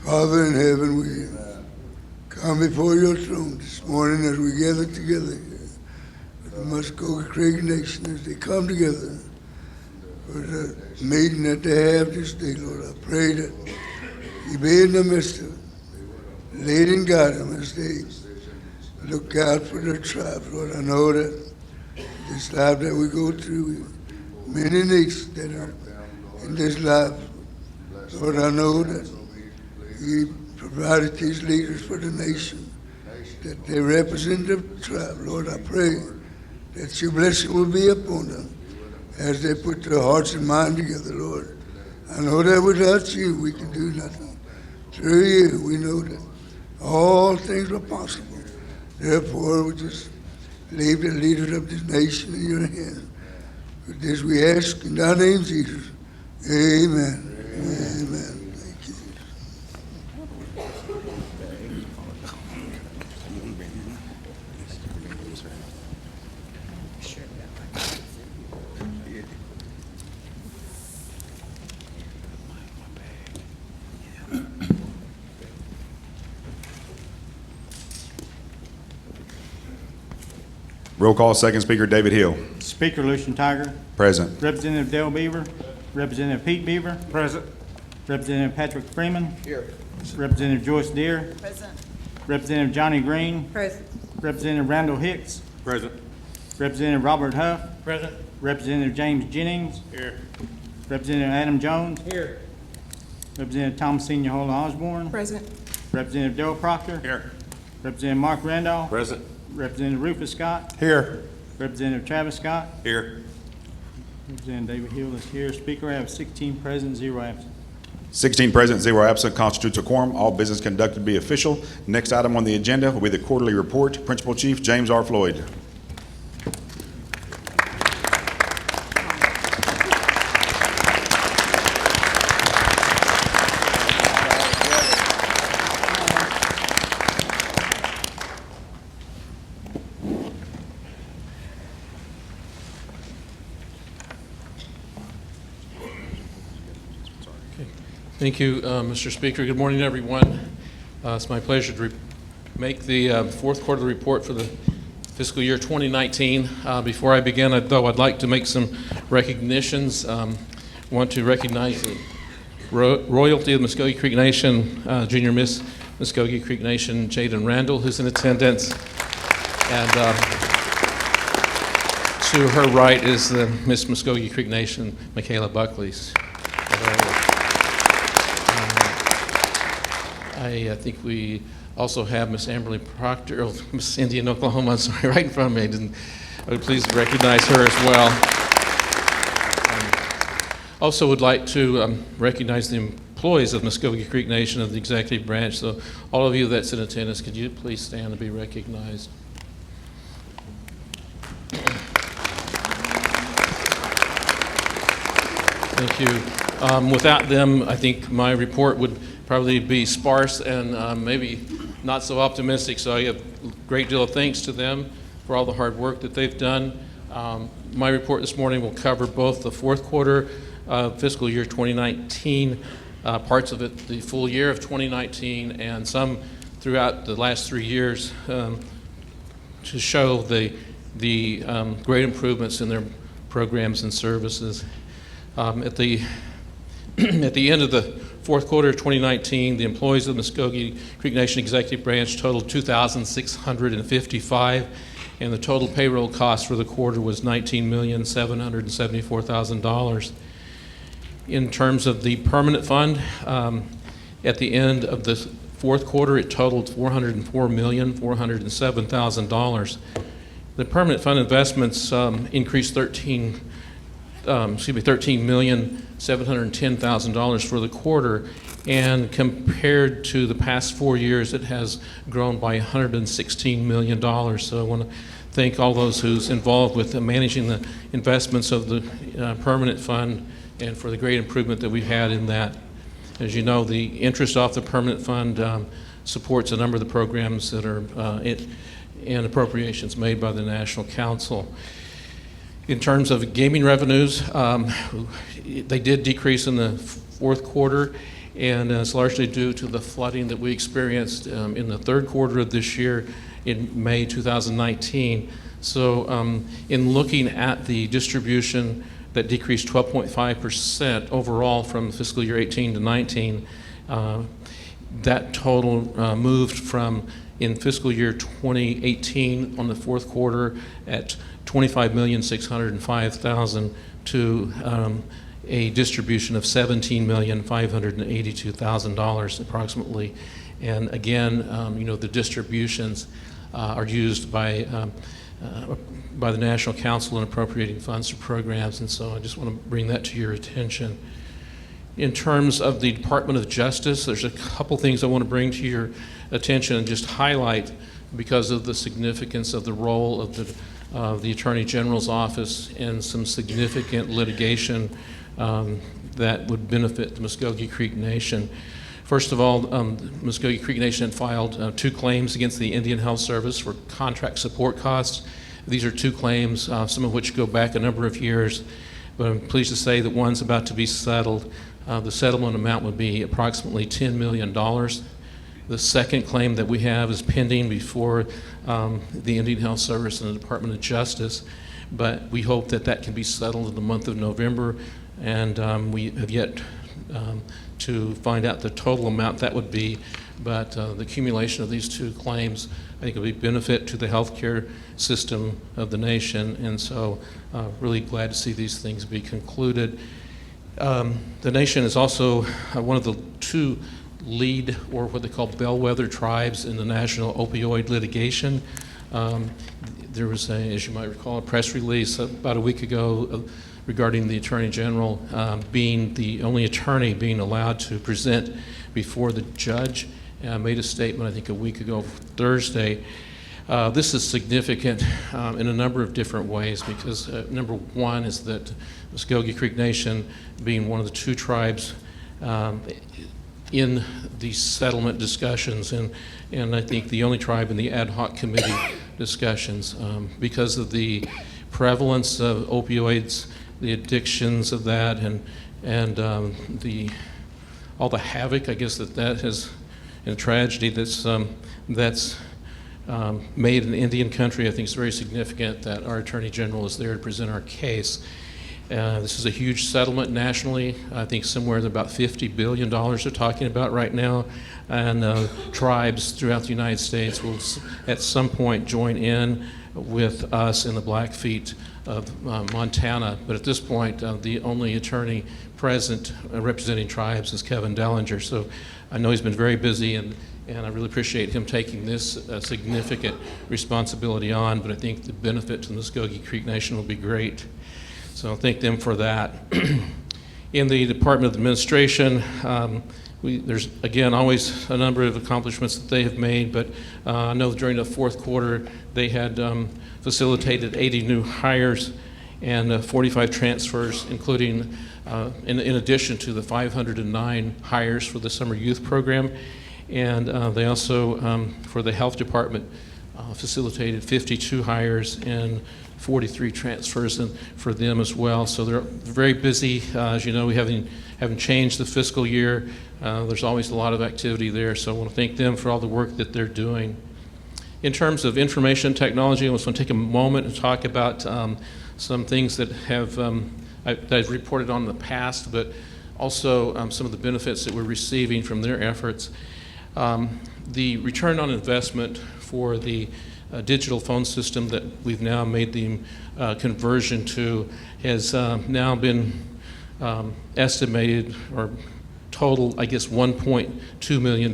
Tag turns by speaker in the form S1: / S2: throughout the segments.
S1: Father in heaven, we come before your throne this morning as we gather together here with the Muscogee Creek Nation as they come together for the meeting that they have this day, Lord. I pray that you be in the midst of it, lead and guide them as they look out for their tribes, Lord. I know that this life that we go through, many needs that are in this life. Lord, I know that you provided these leaders for the nation, that they represent the tribe. Lord, I pray that your blessing will be upon them as they put their hearts and minds together, Lord. I know that without you, we can do nothing. Through you, we know that all things are possible. Therefore, we just leave the leaders of this nation in your hands. For this we ask in thy name, Jesus. Amen. Amen. Thank you.
S2: Roll call, second speaker, David Hill.
S3: Speaker Lucian Tiger.
S2: Present.
S3: Representative Dale Beaver. Representative Pete Beaver.
S4: Present.
S3: Representative Patrick Freeman.
S4: Here.
S3: Representative Joyce Deere.
S5: Present.
S3: Representative Johnny Green.
S5: Present.
S3: Representative Randall Hicks.
S4: Present.
S3: Representative Robert Huff.
S4: Present.
S3: Representative James Jennings.
S4: Here.
S3: Representative Adam Jones.
S4: Here.
S3: Representative Thomas Senior Hola Osborne.
S5: Present.
S3: Representative Darrell Proctor.
S4: Here.
S3: Representative Mark Randolph.
S4: Present.
S3: Representative Rufus Scott.
S4: Here.
S3: Representative Travis Scott.
S4: Here.
S3: Representative David Hill is here. Speaker, I have 16 present, 0 absent.
S2: 16 present, 0 absent, constitutes a quorum. All business conducted to be official. Next item on the agenda will be the quarterly report. Principal Chief James R. Floyd.
S6: Thank you, Mr. Speaker. Good morning, everyone. It's my pleasure to make the fourth quarter report for the fiscal year 2019. Before I begin, though, I'd like to make some recognitions. Want to recognize the royalty of the Muscogee Creek Nation, Junior Miss Muscogee Creek Nation, Jaden Randall, who's in attendance. And to her right is the Miss Muscogee Creek Nation, Michaela Buckley's. I think we also have Miss Amberly Proctor, Miss Indian, Oklahoma, I'm sorry, right in front of me. I would please recognize her as well. Also would like to recognize the employees of Muscogee Creek Nation of the executive branch. So all of you that's in attendance, could you please stand and be recognized? Thank you. Without them, I think my report would probably be sparse and maybe not so optimistic. So I give a great deal of thanks to them for all the hard work that they've done. My report this morning will cover both the fourth quarter fiscal year 2019, parts of it, the full year of 2019, and some throughout the last 3 years to show the great improvements in their programs and services. At the end of the fourth quarter of 2019, the employees of the Muscogee Creek Nation Executive Branch totaled 2,655, and the total payroll cost for the quarter was $19,774,000. In terms of the permanent fund, at the end of the fourth quarter, it totaled $404,407,000. The permanent fund investments increased $13,710,000 for the quarter, and compared to the past 4 years, it has grown by $116 million. So I want to thank all those who's involved with managing the investments of the permanent fund and for the great improvement that we've had in that. As you know, the interest off the permanent fund supports a number of the programs that are and appropriations made by the National Council. In terms of gaming revenues, they did decrease in the fourth quarter, and it's largely due to the flooding that we experienced in the third quarter of this year in May 2019. So in looking at the distribution that decreased 12.5% overall from fiscal year 18 to 19, that total moved from, in fiscal year 2018 on the fourth quarter at $25,605,000 to a distribution of $17,582,000 approximately. And again, the distributions are used by the National Council in appropriating funds for programs, and so I just want to bring that to your attention. In terms of the Department of Justice, there's a couple things I want to bring to your attention and just highlight because of the significance of the role of the Attorney General's office and some significant litigation that would benefit the Muscogee Creek Nation. First of all, Muscogee Creek Nation had filed 2 claims against the Indian Health Service for contract support costs. These are 2 claims, some of which go back a number of years, but I'm pleased to say that one's about to be settled. The settlement amount would be approximately $10 million. The second claim that we have is pending before the Indian Health Service and the Department of Justice, but we hope that that can be settled in the month of November, and we have yet to find out the total amount that would be, but the accumulation of these 2 claims I think will be benefit to the healthcare system of the nation, and so really glad to see these things be concluded. The nation is also one of the 2 lead, or what they call bellwether tribes in the national opioid litigation. There was, as you might recall, a press release about a week ago regarding the Attorney General being the only attorney being allowed to present before the judge. Made a statement, I think, a week ago, Thursday. This is significant in a number of different ways because number one is that Muscogee Creek Nation, being one of the 2 tribes in these settlement discussions, and I think the only tribe in the ad hoc committee discussions, because of the prevalence of opioids, the addictions of that, and all the havoc, I guess, that has, and tragedy that's made in Indian country. I think it's very significant that our Attorney General is there to present our case. This is a huge settlement nationally. I think somewhere about $50 billion they're talking about right now, and tribes throughout the United States will at some point join in with us in the Blackfeet of Montana. But at this point, the only attorney present representing tribes is Kevin Dellinger. So I know he's been very busy, and I really appreciate him taking this significant responsibility on, but I think the benefit to the Muscogee Creek Nation will be great. So I'll thank them for that. In the Department of Administration, there's, again, always a number of accomplishments that they have made, but I know during the fourth quarter they had facilitated 80 new hires and 45 transfers, including, in addition to the 509 hires for the summer youth program. And they also, for the health department, facilitated 52 hires and 43 transfers for them as well. So they're very busy. As you know, we haven't changed the fiscal year. There's always a lot of activity there, so I want to thank them for all the work that they're doing. In terms of information technology, I just want to take a moment and talk about some things that I've reported on in the past, but also some of the benefits that we're receiving from their efforts. The return on investment for the digital phone system that we've now made the conversion to has now been estimated or total, I guess, $1.2 million.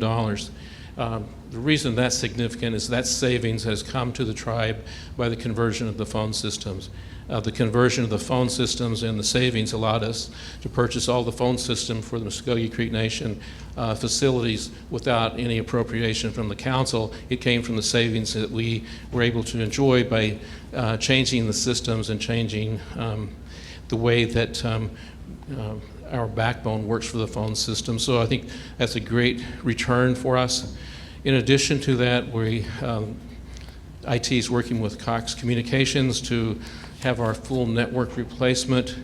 S6: The reason that's significant is that savings has come to the tribe by the conversion of the phone systems. The conversion of the phone systems and the savings allowed us to purchase all the phone system for the Muscogee Creek Nation facilities without any appropriation from the council. It came from the savings that we were able to enjoy by changing the systems and changing the way that our backbone works for the phone system. So I think that's a great return for us. In addition to that, IT is working with Cox Communications to have our full network replacement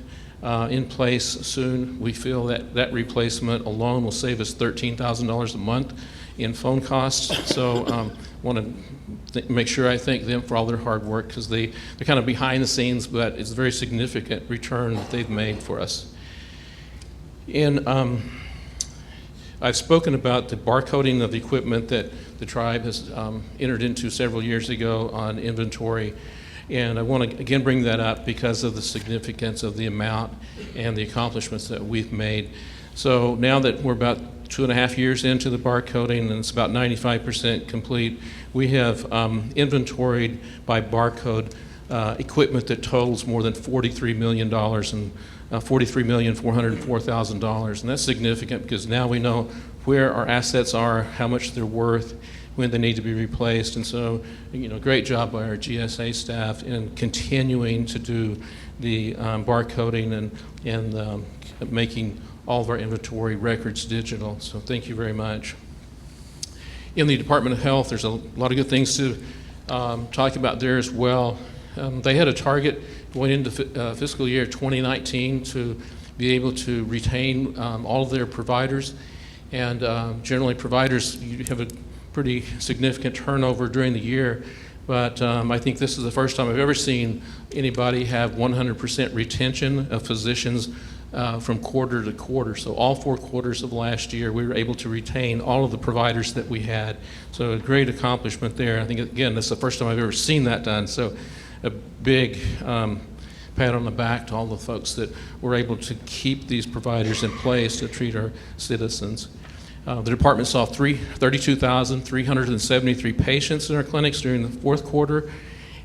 S6: in place soon. We feel that that replacement alone will save us $13,000 a month in phone costs. So want to make sure I thank them for all their hard work, because they're kind of behind the scenes, but it's a very significant return that they've made for us. And I've spoken about the barcoding of the equipment that the tribe has entered into several years ago on inventory. And I want to again bring that up because of the significance of the amount and the accomplishments that we've made. So now that we're about 2.5 years into the barcoding and it's about 95% complete, we have inventoried by barcode equipment that totals more than $43 million and $43,404,000. And that's significant because now we know where our assets are, how much they're worth, when they need to be replaced. And so, great job by our GSA staff in continuing to do the barcoding and making all of our inventory records digital. So thank you very much. In the Department of Health, there's a lot of good things to talk about there as well. They had a target going into fiscal year 2019 to be able to retain all of their providers. And generally providers, you have a pretty significant turnover during the year, but I think this is the first time I've ever seen anybody have 100% retention of physicians from quarter to quarter. So all 4 quarters of last year, we were able to retain all of the providers that we had. So a great accomplishment there. I think, again, that's the first time I've ever seen that done. So a big pat on the back to all the folks that were able to keep these providers in place to treat our citizens. The department saw 32,373 patients in our clinics during the 4th quarter,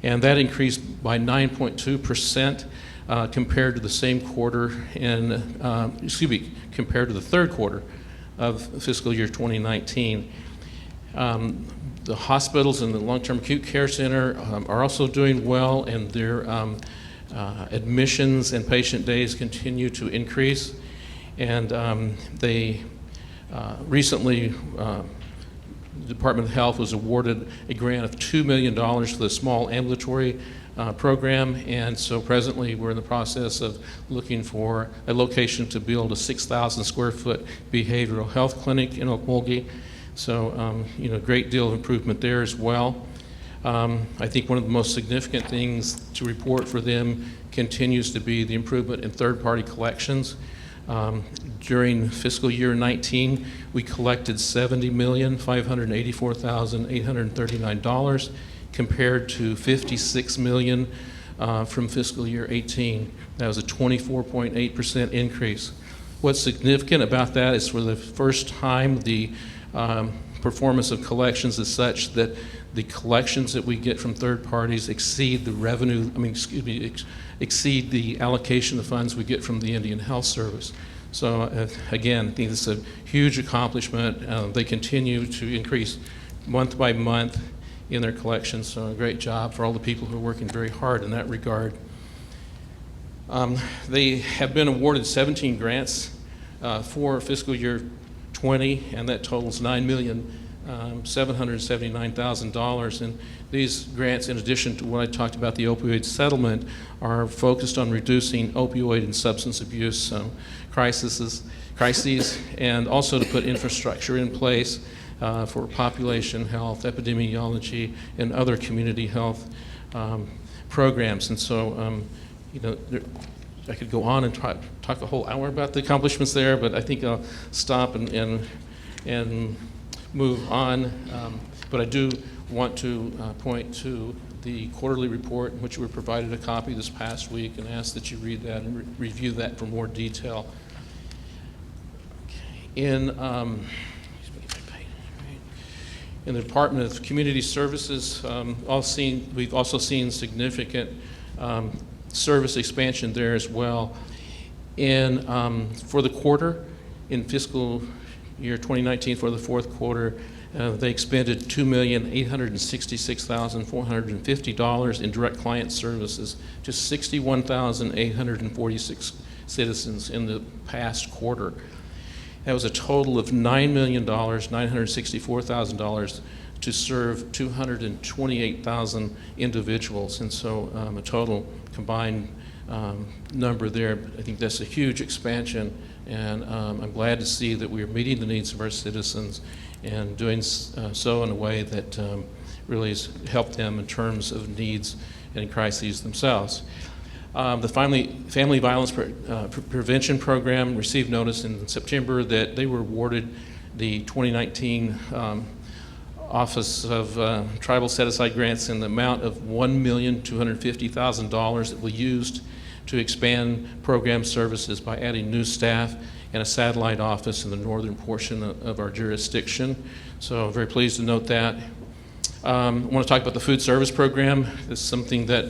S6: and that increased by 9.2% compared to the same quarter compared to the 3rd quarter of fiscal year 2019. The hospitals and the long-term acute care center are also doing well, and their admissions and patient days continue to increase. And they recently, the Department of Health was awarded a grant of $2 million for the small ambulatory program, and so presently we're in the process of looking for a location to build a 6,000 square foot behavioral health clinic in Muscogee. So, great deal of improvement there as well. I think one of the most significant things to report for them continues to be the improvement in third-party collections. During fiscal year 19, we collected $70,584,839 compared to $56 million from fiscal year 18. That was a 24.8% increase. What's significant about that is for the first time the performance of collections is such that the collections that we get from third parties exceed the revenue, exceed the allocation of funds we get from the Indian Health Service. So again, I think this is a huge accomplishment. They continue to increase month by month in their collections, so a great job for all the people who are working very hard in that regard. They have been awarded 17 grants for fiscal year 20, and that totals $9,779,000. And these grants, in addition to what I talked about, the opioid settlement, are focused on reducing opioid and substance abuse crises, and also to put infrastructure in place for population health, epidemiology, and other community health programs. And so, I could go on and talk a whole hour about the accomplishments there, but I think I'll stop and move on. But I do want to point to the quarterly report, which we were provided a copy this past week, and ask that you read that and review that for more detail. In the Department of Community Services, we've also seen significant service expansion there as well. For the quarter, in fiscal year 2019, for the fourth quarter, they expended $2,866,450 in direct client services to 61,846 citizens in the past quarter. That was a total of $9,964,000 to serve 228,000 individuals, and so a total combined number there. I think that's a huge expansion, and I'm glad to see that we are meeting the needs of our citizens and doing so in a way that really has helped them in terms of needs and crises themselves. The Family Violence Prevention Program received notice in September that they were awarded the 2019 Office of Tribal Set-Aside Grants in the amount of $1,250,000 that we used to expand program services by adding new staff and a satellite office in the northern portion of our jurisdiction. So I'm very pleased to note that. I want to talk about the food service program. It's something that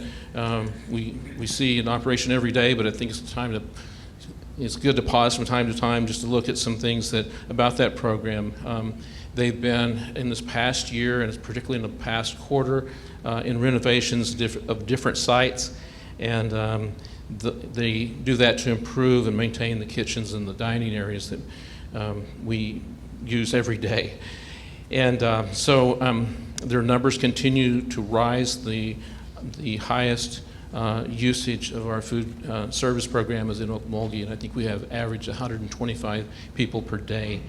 S6: we see in operation every day, but I think it's good to pause from time to time just to look at some things about that program. They've been, in this past year, and particularly in the past quarter, in renovations of different sites, and they do that to improve and maintain the kitchens and the dining areas that we use every day. And their numbers continue to rise. The highest usage of our food service program is in Muscogee, and I think we have averaged 125 people per day.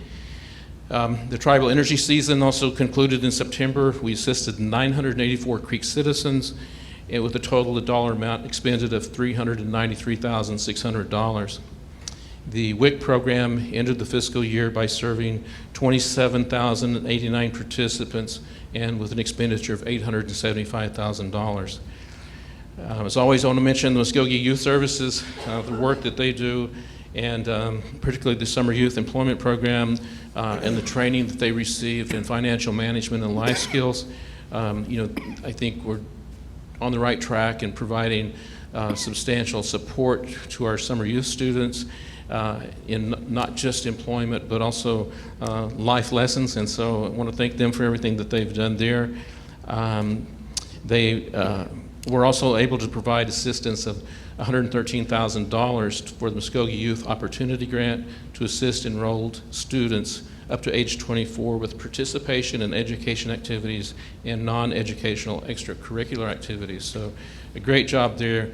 S6: The tribal energy season also concluded in September. We assisted 984 Creek citizens with a total dollar amount expended of $393,600. The WIC program ended the fiscal year by serving 27,089 participants and with an expenditure of $875,000. As always, I want to mention the Muscogee Youth Services, the work that they do, and particularly the Summer Youth Employment Program and the training that they received in financial management and life skills. I think we're on the right track in providing substantial support to our summer youth students in not just employment, but also life lessons, and so I want to thank them for everything that they've done there. They were also able to provide assistance of $113,000 for the Muscogee Youth Opportunity Grant to assist enrolled students up to age 24 with participation in education activities and non-educational extracurricular activities. So a great job there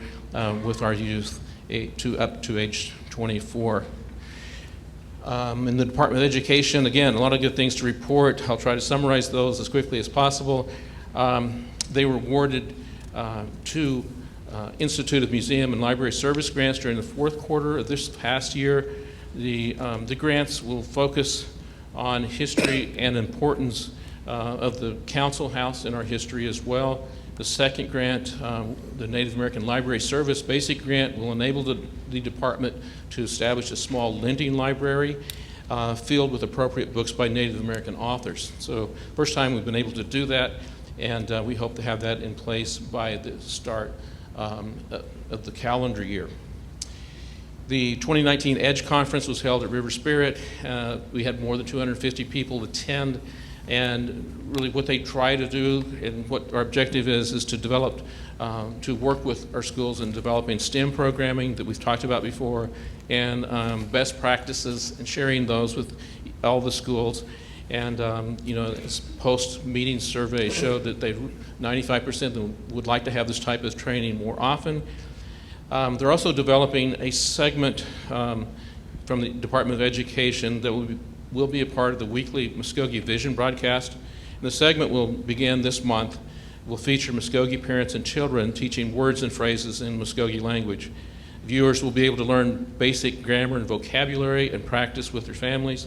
S6: with our youth up to age 24. In the Department of Education, again, a lot of good things to report. I'll try to summarize those as quickly as possible. They were awarded two Institute of Museum and Library Service grants during the fourth quarter of this past year. The grants will focus on history and importance of the Council House in our history as well. The second grant, the Native American Library Service Basic Grant, will enable the department to establish a small lending library filled with appropriate books by Native American authors. So first time we've been able to do that, and we hope to have that in place by the start of the calendar year. The 2019 EDGE conference was held at River Spirit. We had more than 250 people attend, and really what they try to do and what our objective is to develop, to work with our schools in developing STEM programming that we've talked about before, and best practices and sharing those with all the schools. And this post-meeting survey showed that 95% of them would like to have this type of training more often. They're also developing a segment from the Department of Education that will be a part of the weekly Muscogee Vision broadcast. And the segment will begin this month. Will feature Muscogee parents and children teaching words and phrases in Muscogee language. Viewers will be able to learn basic grammar and vocabulary and practice with their families.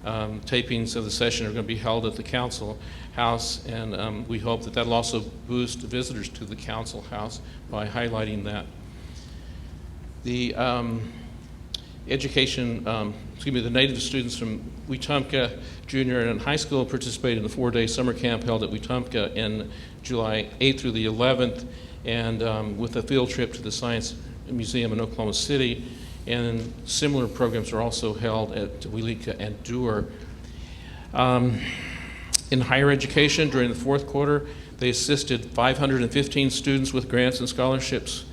S6: tapings of the session are going to be held at the council house, and we hope that that'll also boost visitors to the council house by highlighting that. The the Native students from Wetumpka Junior and High School participated in the 4-day summer camp held at Wetumpka in July 8th through the 11th, and with a field trip to the Science Museum in Oklahoma City. And similar programs are also held at Welika and Dewar. In higher education, during the fourth quarter, they assisted 515 students with grants and scholarships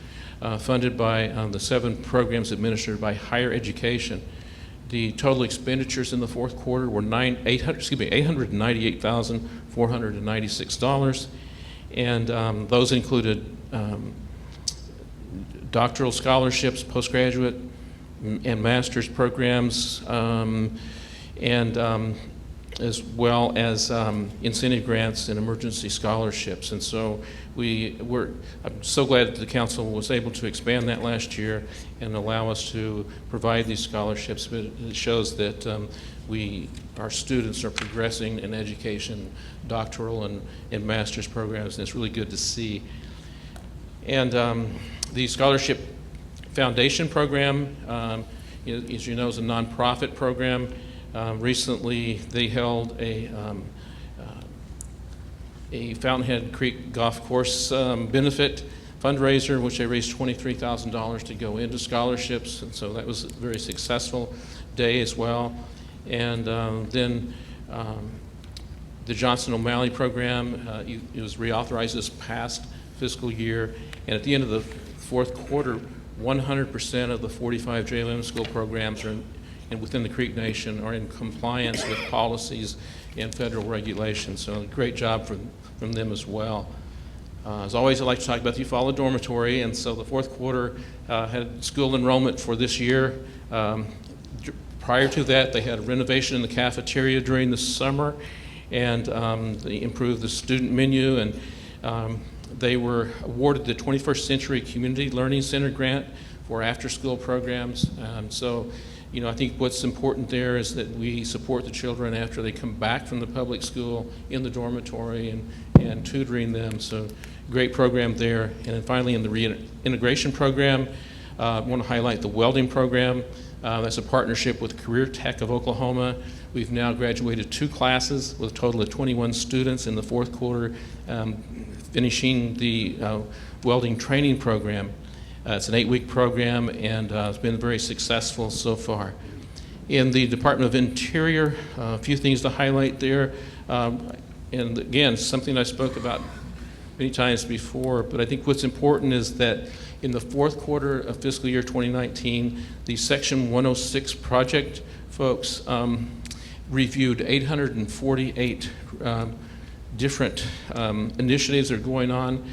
S6: funded by the 7 programs administered by Higher Education. The total expenditures in the fourth quarter were $898,496, and those included doctoral scholarships, postgraduate and master's programs, as well as incentive grants and emergency scholarships. And so I'm so glad that the council was able to expand that last year and allow us to provide these scholarships. But it shows that our students are progressing in education, doctoral and master's programs, and it's really good to see. And the Scholarship Foundation program, as you know, is a nonprofit program. Recently, they held a Fountainhead Creek Golf Course benefit fundraiser, which they raised $23,000 to go into scholarships, and so that was a very successful day as well. And then the Johnson O'Malley program, it was reauthorized this past fiscal year, and at the end of the fourth quarter, 100% of the 45 JLM school programs are and within the Creek Nation are in compliance with policies and federal regulations. So a great job from them as well. As always, I'd like to talk about the Eufaula Dormitory, and so the fourth quarter had school enrollment for this year. Prior to that, they had a renovation in the cafeteria during the summer, and they improved the student menu, and they were awarded the 21st Century Community Learning Center grant for after-school programs. I think what's important there is that we support the children after they come back from the public school in the dormitory and tutoring them. So great program there. And then finally, in the reintegration program, I want to highlight the welding program. That's a partnership with Career Tech of Oklahoma. We've now graduated 2 classes with a total of 21 students in the fourth quarter, finishing the welding training program. It's an 8-week program, and it's been very successful so far. In the Department of Interior, a few things to highlight there. And again, something I spoke about many times before, but I think what's important is that in the fourth quarter of fiscal year 2019, the Section 106 project folks reviewed 848 different initiatives that are going on.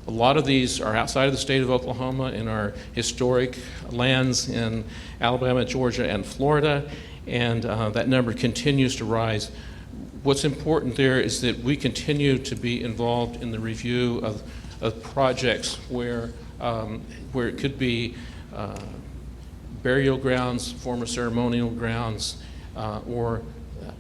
S6: A lot of these are outside of the state of Oklahoma in our historic lands in Alabama, Georgia, and Florida, and that number continues to rise. What's important there is that we continue to be involved in the review of projects where it could be burial grounds, former ceremonial grounds, or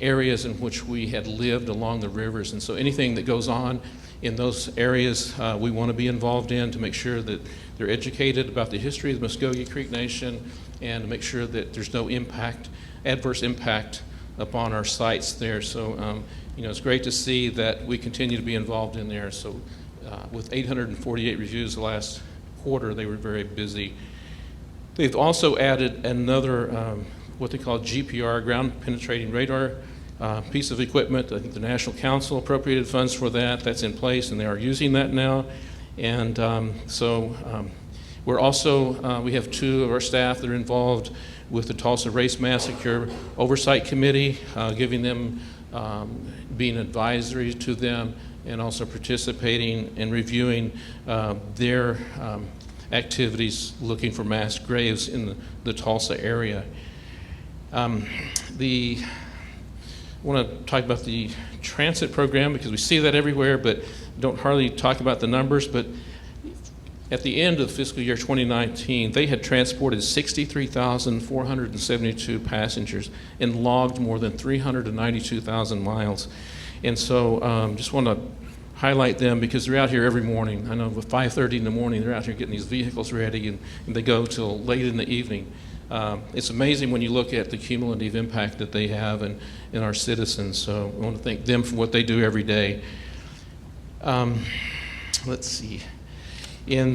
S6: areas in which we had lived along the rivers. And so anything that goes on in those areas, we want to be involved in to make sure that they're educated about the history of the Muscogee Creek Nation and to make sure that there's no adverse impact upon our sites there. So, it's great to see that we continue to be involved in there. So with 848 reviews the last quarter, they were very busy. They've also added another, what they call GPR, ground penetrating radar, piece of equipment. I think the National Council appropriated funds for that. That's in place, and they are using that now. And we're also, we have 2 of our staff that are involved with the Tulsa Race Massacre Oversight Committee, giving them, being advisory to them, and also participating and reviewing their activities looking for mass graves in the Tulsa area. I want to talk about the transit program because we see that everywhere, but don't hardly talk about the numbers. But At the end of fiscal year 2019, they had transported 63,472 passengers and logged more than 392,000 miles. And so just want to highlight them because they're out here every morning. I know at 5:30 in the morning, they're out here getting these vehicles ready, and they go till late in the evening. It's amazing when you look at the cumulative impact that they have in our citizens. So I want to thank them for what they do every day. Let's see. I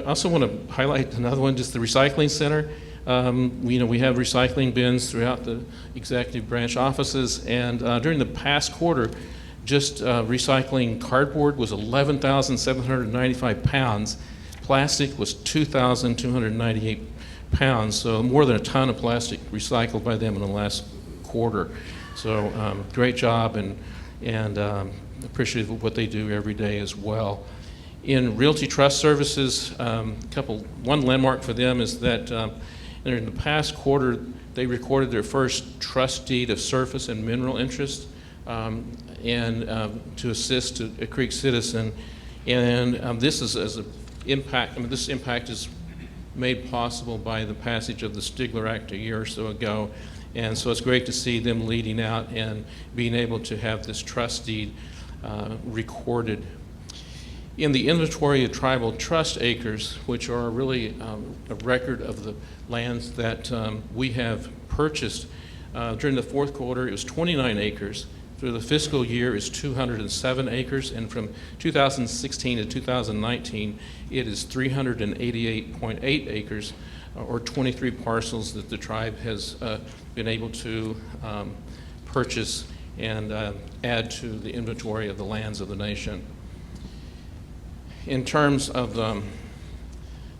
S6: also want to highlight another one, just the recycling center. We have recycling bins throughout the executive branch offices, and during the past quarter, just recycling cardboard was 11,795 pounds. Plastic was 2,298 pounds, so more than a ton of plastic recycled by them in the last quarter. So great job, and appreciative of what they do every day as well. In Realty Trust Services, one landmark for them is that in the past quarter, they recorded their first trust deed of surface and mineral interest to assist a Creek citizen. And this is as an impact. This impact is made possible by the passage of the Stigler Act a year or so ago. And so it's great to see them leading out and being able to have this trust deed recorded. In the inventory of tribal trust acres, which are really a record of the lands that we have purchased, during the fourth quarter it was 29 acres. Through the fiscal year is 207 acres, and from 2016 to 2019 it is 388.8 acres, or 23 parcels that the tribe has been able to purchase and add to the inventory of the lands of the nation. In terms of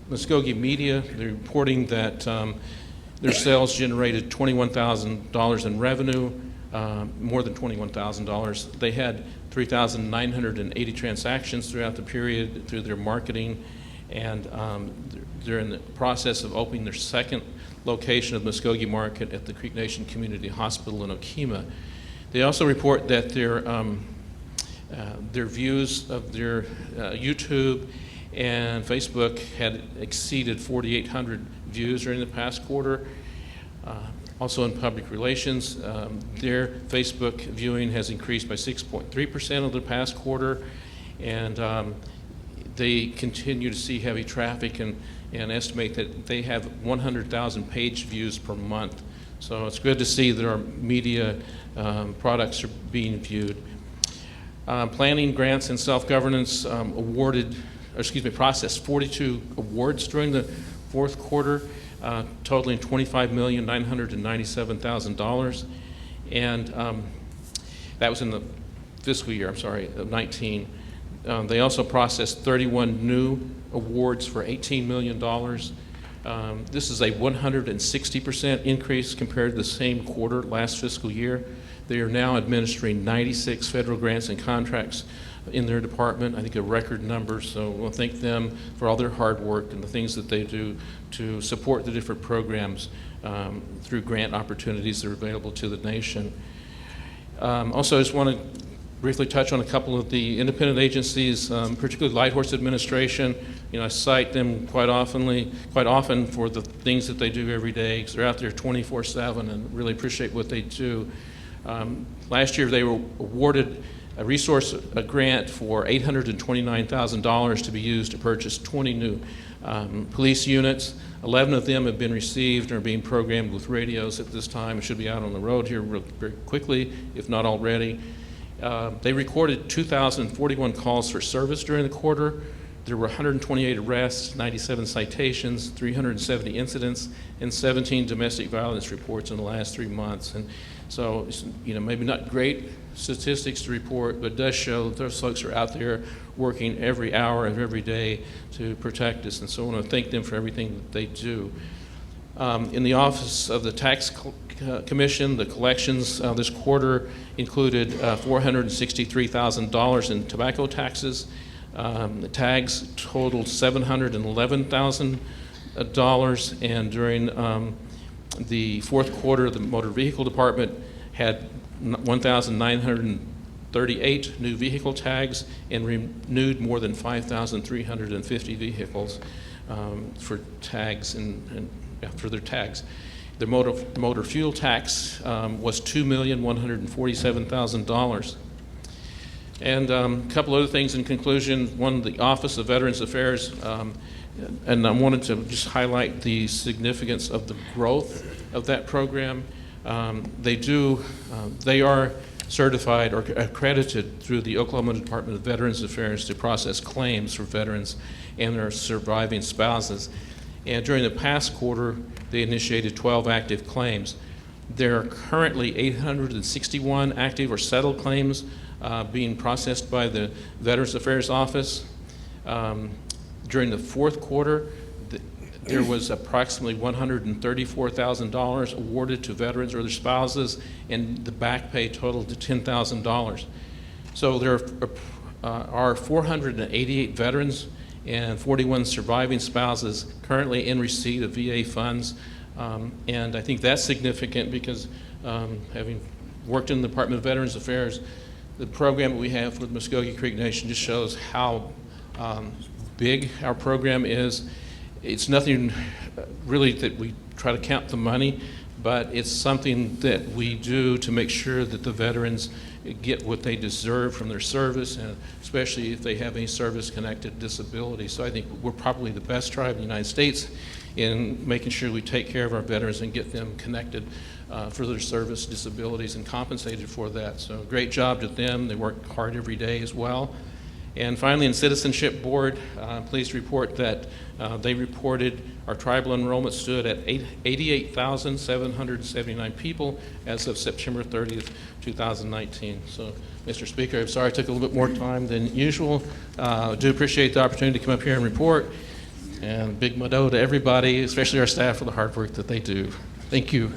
S6: Muscogee media, they're reporting that their sales generated $21,000 in revenue, more than $21,000. They had 3,980 transactions throughout the period through their marketing, and they're in the process of opening their second location of Muscogee Market at the Creek Nation Community Hospital in Okemah. They also report that their views of their YouTube and Facebook had exceeded 4,800 views during the past quarter. Also in public relations, their Facebook viewing has increased by 6.3% over the past quarter, and they continue to see heavy traffic and estimate that they have 100,000 page views per month. So it's good to see that our media products are being viewed. Planning, grants, and self-governance processed 42 awards during the fourth quarter, totaling $25,997,000, and that was in the fiscal year, of 19. They also processed 31 new awards for $18 million. This is a 160% increase compared to the same quarter last fiscal year. They are now administering 96 federal grants and contracts in their department, I think a record number, so we'll thank them for all their hard work and the things that they do to support the different programs through grant opportunities that are available to the nation. Also, I just want to briefly touch on a couple of the independent agencies, particularly Light Horse Administration. I cite them quite often for the things that they do every day, because they're out there 24/7 and really appreciate what they do. Last year they were awarded a grant for $829,000 to be used to purchase 20 new police units. 11 of them have been received and are being programmed with radios at this time. It should be out on the road here very quickly, if not already. They recorded 2,041 calls for service during the quarter. There were 128 arrests, 97 citations, 370 incidents, and 17 domestic violence reports in the last 3 months. And so, maybe not great statistics to report, but it does show that those folks are out there working every hour of every day to protect us. And so I want to thank them for everything that they do. In the Office of the Tax Commission, the collections this quarter included $463,000 in tobacco taxes. The tags totaled $711,000, and during the fourth quarter, the Motor Vehicle Department had 1,900 38 new vehicle tags and renewed more than 5,350 vehicles for tags for their tags. The motor fuel tax was $2,147,000. And a couple other things in conclusion. One, the Office of Veterans Affairs, and I wanted to just highlight the significance of the growth of that program. They are certified or accredited through the Oklahoma Department of Veterans Affairs to process claims for veterans and their surviving spouses. And during the past quarter, they initiated 12 active claims. There are currently 861 active or settled claims being processed by the Veterans Affairs Office. During the fourth quarter, there was approximately $134,000 awarded to veterans or their spouses, and the back pay totaled to $10,000. So there are 488 veterans and 41 surviving spouses currently in receipt of VA funds. And I think that's significant because having worked in the Department of Veterans Affairs, the program that we have with Muscogee Creek Nation just shows how big our program is. It's nothing really that we try to count the money, but it's something that we do to make sure that the veterans get what they deserve from their service, and especially if they have any service-connected disability. So I think we're probably the best tribe in the United States in making sure we take care of our veterans and get them connected for their service disabilities and compensated for that. So great job to them. They work hard every day as well. And finally, in Citizenship Board, pleased to report that they reported our tribal enrollment stood at 88,779 people as of September 30th, 2019. So, Mr. Speaker, I'm sorry I took a little bit more time than usual. I do appreciate the opportunity to come up here and report. And big mado to everybody, especially our staff, for the hard work that they do. Thank you.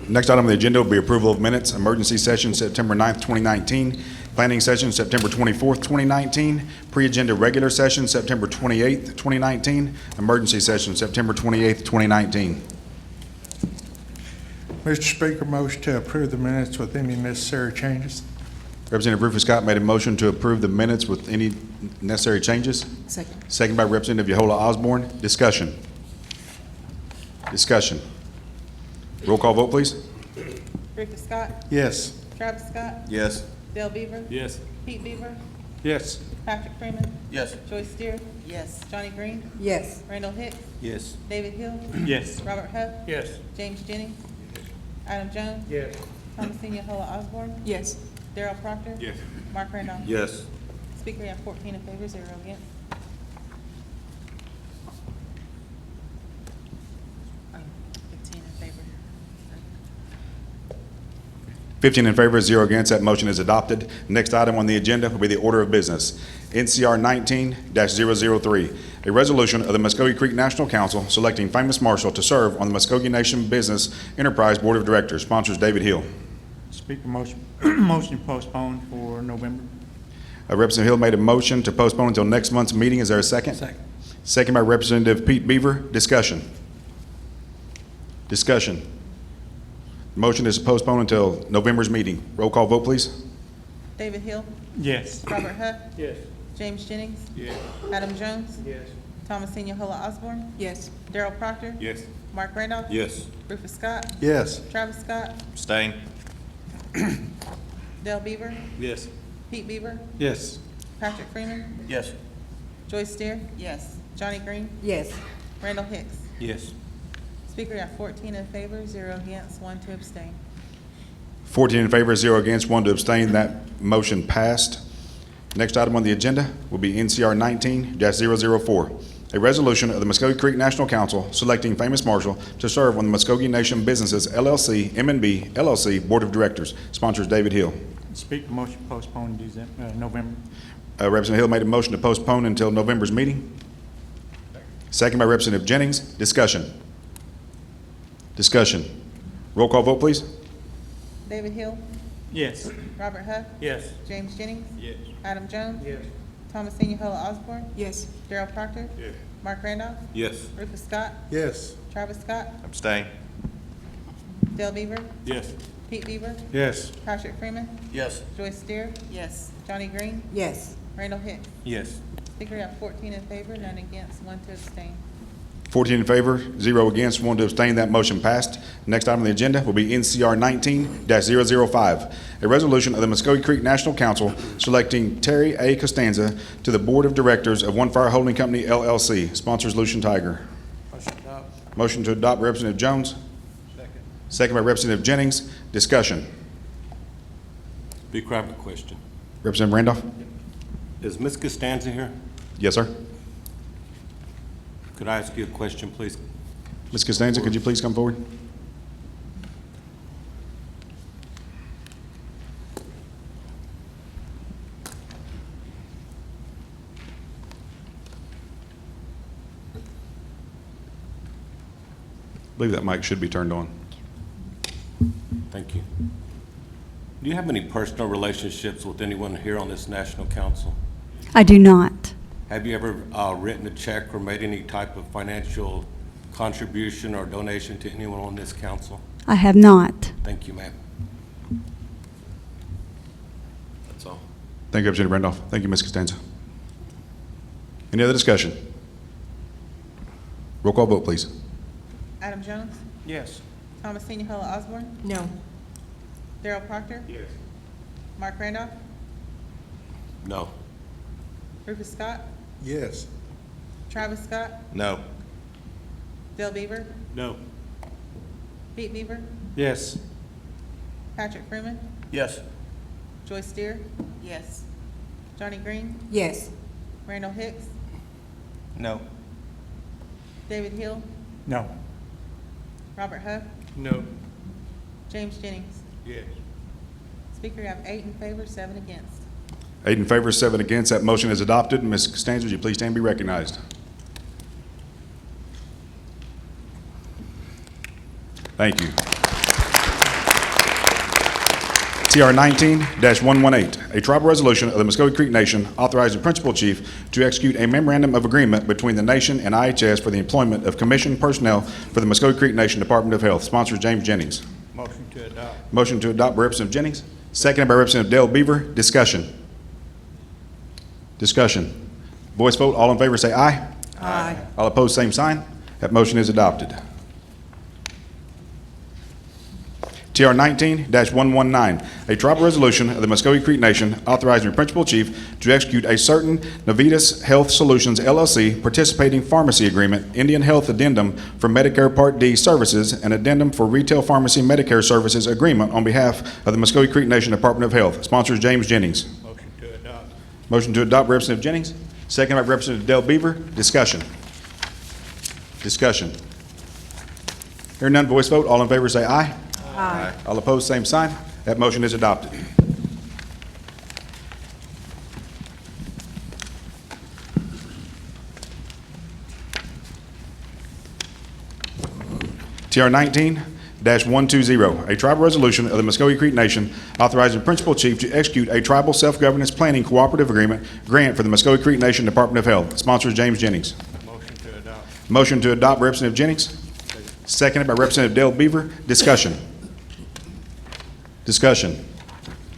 S2: Next item on the agenda will be approval of minutes. Emergency session, September 9th, 2019. Planning session, September 24th, 2019. Pre-agenda regular session, September 28th, 2019. Emergency session, September 28th, 2019.
S4: Mr. Speaker, motion to approve the minutes with any necessary changes.
S2: Representative Rufus Scott made a motion to approve the minutes with any necessary changes.
S5: Second.
S2: Second by Representative Yehola Osborne. Discussion. Discussion. Roll call vote, please.
S7: Rufus Scott,
S4: Yes.
S7: Travis Scott,
S8: Yes.
S7: Dale Beaver,
S3: Yes.
S7: Pete Beaver,
S4: Yes.
S7: Patrick Freeman,
S8: Yes.
S7: Joyce Steer,
S5: Yes.
S7: Johnny Green,
S5: Yes.
S7: Randall Hicks,
S8: Yes.
S7: David Hill,
S3: Yes.
S7: Robert Huff,
S3: Yes.
S7: James Jennings, Adam Jones,
S3: Yes.
S7: Thomasina Hola Osborne,
S5: Yes.
S7: Darrell Proctor,
S3: Yes.
S7: Mark Randolph.
S8: Yes.
S7: Speaker, you have 14 in favor, 0 against. 15 in favor.
S2: 15 in favor, 0 against. That motion is adopted. Next item on the agenda will be the order of business. NCR 19-003, a resolution of the Muscogee Creek National Council selecting famous marshal to serve on the Muscogee Nation Business Enterprise Board of Directors. Sponsors David Hill.
S3: Speaker, motion, motion postponed for November.
S2: Representative Hill made a motion to postpone until next month's meeting. Is there a second?
S3: Second.
S2: Second by Representative Pete Beaver. Discussion. Discussion. Motion is to postpone until November's meeting. Roll call vote, please.
S7: David Hill,
S3: Yes.
S7: Robert Huff,
S3: Yes.
S7: James Jennings,
S3: Yes.
S7: Adam Jones,
S3: Yes.
S7: Thomasina Hola Osborne,
S5: Yes.
S7: Darrell Proctor,
S3: Yes.
S7: Mark Randolph,
S8: Yes.
S7: Rufus Scott,
S4: Yes.
S7: Travis Scott,
S8: Abstain.
S7: Dale Beaver,
S8: Yes.
S7: Pete Beaver,
S4: Yes.
S7: Patrick Freeman,
S8: Yes.
S7: Joyce Steer,
S5: Yes.
S7: Johnny Green,
S5: Yes.
S7: Randall Hicks.
S8: Yes.
S7: Speaker, you have 14 in favor, 0 against, 1 to abstain.
S2: 14 in favor, 0 against, 1 to abstain. That motion passed. Next item on the agenda will be NCR 19-004, a resolution of the Muscogee Creek National Council selecting Famous Marshall to serve on the Muscogee Nation Businesses LLC, M&B LLC Board of Directors. Sponsors David Hill.
S3: Speaker, motion postpone November.
S2: Representative Hill made a motion to postpone until November's meeting. Second by Representative Jennings. Discussion. Discussion. Roll call vote, please.
S7: David Hill,
S3: Yes.
S7: Robert Huff,
S3: Yes.
S7: James Jennings,
S3: Yes.
S7: Adam Jones,
S3: Yes.
S7: Thomasina Hall Osborne,
S5: Yes.
S7: Darrell Proctor,
S3: Yes.
S7: Mark Randolph,
S8: Yes.
S7: Rufus Scott,
S4: Yes.
S7: Travis Scott,
S8: Abstain.
S7: Dale Beaver,
S3: Yes.
S7: Pete Beaver,
S4: Yes.
S7: Patrick Freeman,
S8: Yes.
S7: Joyce Steer,
S5: Yes.
S7: Johnny Green,
S5: Yes.
S7: Randall Hicks.
S8: Yes.
S7: Speaker, you have 14 in favor, none against, 1 to abstain.
S2: 14 in favor, 0 against, 1 to abstain. That motion passed. Next item on the agenda will be NCR 19-005, a resolution of the Muscogee Creek National Council selecting Terry A. Costanza to the Board of Directors of One Fire Holding Company, LLC. Sponsors Lucian Tiger. Motion to adopt Representative Jones. Second by Representative Jennings. Discussion.
S8: Speaker, I have a question.
S2: Representative Randolph?
S8: Is Ms. Costanza here?
S2: Yes, sir.
S8: Could I ask you a question, please?
S2: Ms. Costanza, could you please come forward? I believe that mic should be turned on.
S8: Thank you. Do you have any personal relationships with anyone here on this national council?
S9: I do not.
S8: Have you ever written a check or made any type of financial contribution or donation to anyone on this council?
S9: I have not.
S8: Thank you, ma'am. That's all.
S2: Thank you, Representative Randolph. Thank you, Ms. Costanza. Any other discussion? Roll call vote, please.
S7: Adam Jones,
S3: Yes.
S7: Thomasina Hall Osborne,
S5: No.
S7: Darrell Proctor,
S3: Yes.
S7: Mark Randolph,
S8: No.
S7: Rufus Scott,
S4: Yes.
S7: Travis Scott,
S8: No.
S7: Dale Beaver,
S3: No.
S7: Pete Beaver,
S4: Yes.
S7: Patrick Freeman,
S8: Yes.
S7: Joyce Steer,
S5: Yes.
S7: Johnny Green,
S5: Yes.
S7: Randall Hicks,
S8: No.
S7: David Hill,
S3: No.
S7: Robert Huff,
S3: No.
S7: James Jennings.
S3: Yes.
S7: Speaker, you have 8 in favor, 7 against.
S2: 8 in favor, 7 against. That motion is adopted. Ms. Costanza, would you please stand and be recognized? Thank you. TR 19-118, a tribal resolution of the Muscogee Creek Nation authorizing Principal Chief to execute a memorandum of agreement between the nation and IHS for the employment of commissioned personnel for the Muscogee Creek Nation Department of Health. Sponsor James Jennings.
S3: Motion to adopt.
S2: Motion to adopt by Representative Jennings, seconded by Representative Dale Beaver. Discussion. Discussion. Voice vote. All in favor say aye.
S5: Aye.
S2: All opposed, same sign. That motion is adopted. TR 19-119, a tribal resolution of the Muscogee Creek Nation authorizing the Principal Chief to execute a certain Navitas Health Solutions LLC participating pharmacy agreement, Indian Health Addendum for Medicare Part D services, and addendum for retail pharmacy Medicare services agreement on behalf of the Muscogee Creek Nation Department of Health. Sponsors James Jennings.
S3: Motion to adopt.
S2: Motion to adopt, Representative Jennings. Second by Representative Dale Beaver. Discussion. Discussion. Hearing none, voice vote. All in favor say aye.
S5: Aye.
S2: All opposed, same sign. That motion is adopted. TR 19-120, a tribal resolution of the Muscogee Creek Nation authorizing Principal Chief to execute a tribal self-governance planning cooperative agreement grant for the Muscogee Creek Nation Department of Health. Sponsors James Jennings.
S3: Motion to adopt.
S2: Motion to adopt, Representative Jennings. Seconded by Representative Dale Beaver. Discussion. Discussion.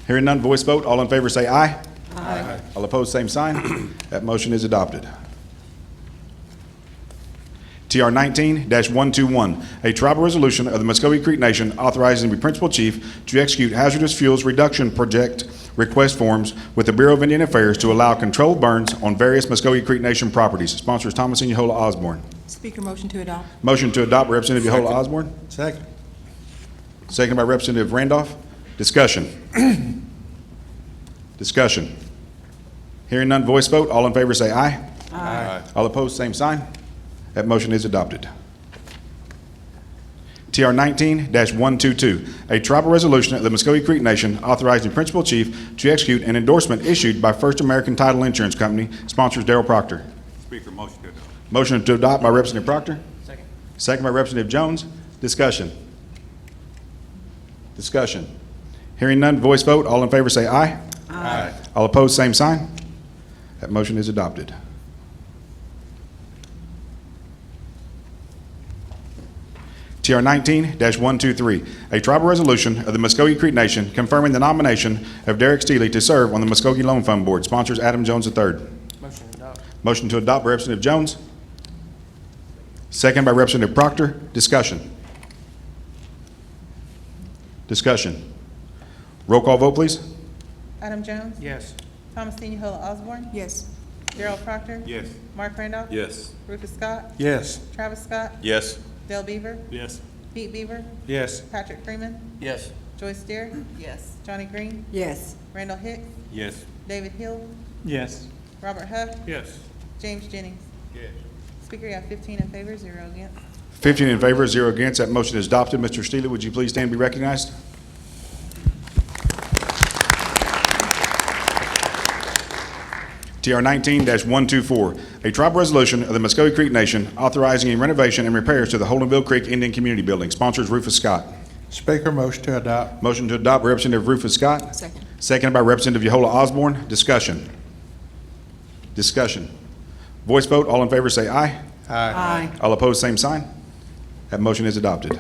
S2: Hearing none, voice vote. All in favor say aye.
S5: Aye.
S2: All opposed, same sign. That motion is adopted. TR 19-121, a tribal resolution of the Muscogee Creek Nation authorizing the Principal Chief to execute hazardous fuels reduction project request forms with the Bureau of Indian Affairs to allow controlled burns on various Muscogee Creek Nation properties. Sponsors Thomas and Yehola Osborne.
S5: Speaker, motion to adopt.
S2: Motion to adopt, Representative Yehola Osborne.
S4: Second.
S2: Second by Representative Randolph. Discussion. Discussion. Hearing none, voice vote. All in favor say aye.
S5: Aye.
S2: All opposed, same sign. That motion is adopted. TR 19-122, a tribal resolution of the Muscogee Creek Nation authorizing Principal Chief to execute an endorsement issued by First American Title Insurance Company. Sponsors Darrell Proctor.
S8: Speaker, motion to adopt.
S2: Motion to adopt by Representative Proctor. Second. Second by Representative Jones. Discussion. Discussion. Hearing none, voice vote. All in favor say aye.
S8: Aye.
S2: All opposed, same sign. That motion is adopted. TR 19-123, a tribal resolution of the Muscogee Creek Nation confirming the nomination of Derek Steely to serve on the Muscogee Loan Fund Board. Sponsors Adam Jones III. Motion to adopt by Representative Jones. Second by Representative Proctor. Discussion. Discussion. Roll call vote, please.
S7: Adam Jones?
S3: Yes.
S7: Thomasina Hall Osborne?
S5: Yes.
S7: Darrell Proctor?
S8: Yes.
S7: Mark Randolph?
S8: Yes.
S7: Rufus Scott?
S4: Yes.
S7: Travis Scott?
S8: Yes.
S7: Dale Beaver?
S3: Yes.
S7: Pete Beaver?
S4: Yes.
S7: Patrick Freeman?
S3: Yes.
S7: Joyce Deer?
S5: Yes.
S7: Johnny Green?
S5: Yes.
S7: Randall Hicks?
S8: Yes.
S7: David Hill?
S3: Yes.
S7: Robert Huff?
S3: Yes.
S7: James Jennings?
S8: Yes.
S7: Speaker, you have 15 in favor, 0 against.
S2: 15 in favor, 0 against. That motion is adopted. Mr. Steele, would you please stand and be recognized? TR 19-124, a tribal resolution of the Muscogee Creek Nation authorizing a renovation and repairs to the Holdenville Creek Indian Community Building. Sponsors Rufus Scott.
S4: Speaker, motion to adopt.
S2: Motion to adopt by Representative Rufus Scott.
S5: Second.
S2: Seconded by Representative Yehola Osborne. Discussion. Discussion. Voice vote. All in favor say aye.
S5: Aye.
S2: All opposed, same sign. That motion is adopted.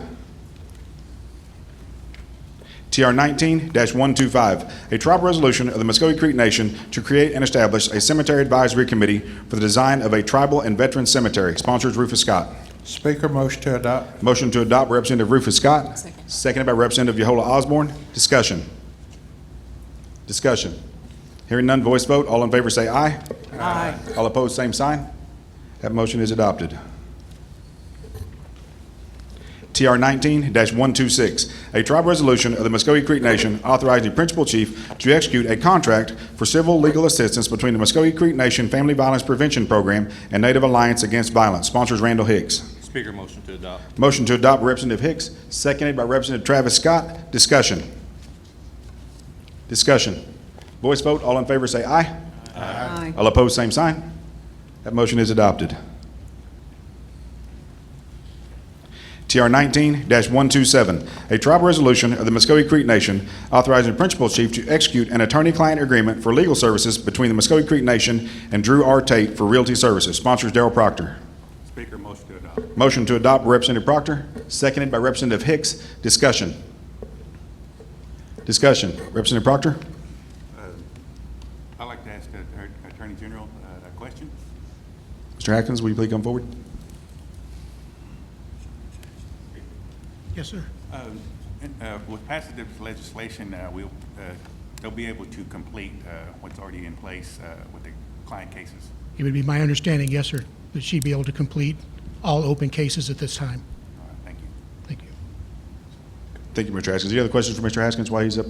S2: TR 19-125, a tribal resolution of the Muscogee Creek Nation to create and establish a cemetery advisory committee for the design of a tribal and veteran cemetery. Sponsors Rufus Scott.
S4: Speaker, motion to adopt.
S2: Motion to adopt by Representative Rufus Scott.
S5: Second.
S2: Seconded by Representative Yehola Osborne. Discussion. Discussion. Hearing none, voice vote. All in favor say aye.
S5: Aye.
S2: All opposed, same sign. That motion is adopted. TR 19-126, a tribal resolution of the Muscogee Creek Nation authorizing Principal Chief to execute a contract for civil legal assistance between the Muscogee Creek Nation Family Violence Prevention Program and Native Alliance Against Violence. Sponsors Randall Hicks.
S8: Speaker, motion to adopt.
S2: Motion to adopt by Representative Hicks, seconded by Representative Travis Scott. Discussion. Discussion. Voice vote. All in favor say aye.
S5: Aye.
S2: All opposed, same sign. That motion is adopted. TR 19-127, a tribal resolution of the Muscogee Creek Nation authorizing the Principal Chief to execute an attorney-client agreement for legal services between the Muscogee Creek Nation and Drew R. Tate for realty services. Sponsors Darrell Proctor.
S8: Speaker, motion to adopt.
S2: Motion to adopt by Representative Proctor, seconded by Representative Hicks. Discussion. Discussion. Representative Proctor?
S10: I'd like to ask the Attorney General a question.
S2: Mr. Atkins, will you please come forward?
S4: Yes, sir.
S10: With passage of legislation, they'll be able to complete what's already in place with the client cases.
S11: It would be my understanding, yes, sir, that she'd be able to complete all open cases at this time.
S10: Thank you.
S11: Thank you.
S2: Thank you, Mr. Haskins. Any other questions for Mr. Haskins while he's up?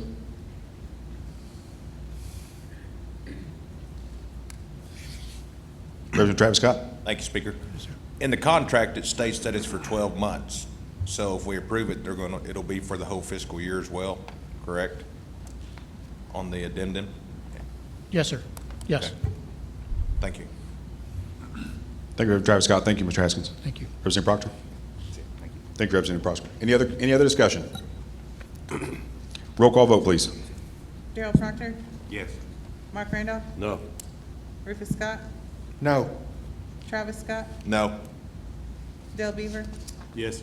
S2: Representative Travis Scott?
S12: Thank you, Speaker.
S11: Yes, sir.
S12: In the contract, it states that it's for 12 months. So if we approve it, it'll be for the whole fiscal year as well, correct? On the addendum?
S11: Yes, sir. Yes.
S12: Okay. Thank you.
S2: Thank you, Representative Travis Scott. Thank you, Mr. Haskins.
S11: Thank you.
S2: Representative Proctor?
S10: Thank you.
S2: Thank you, Representative Proctor. Any other discussion? Roll call vote, please.
S7: Darrell Proctor?
S10: Yes.
S7: Mark Randolph?
S8: No.
S7: Rufus Scott?
S4: No.
S7: Travis Scott?
S12: No.
S7: Dale Beaver?
S10: Yes.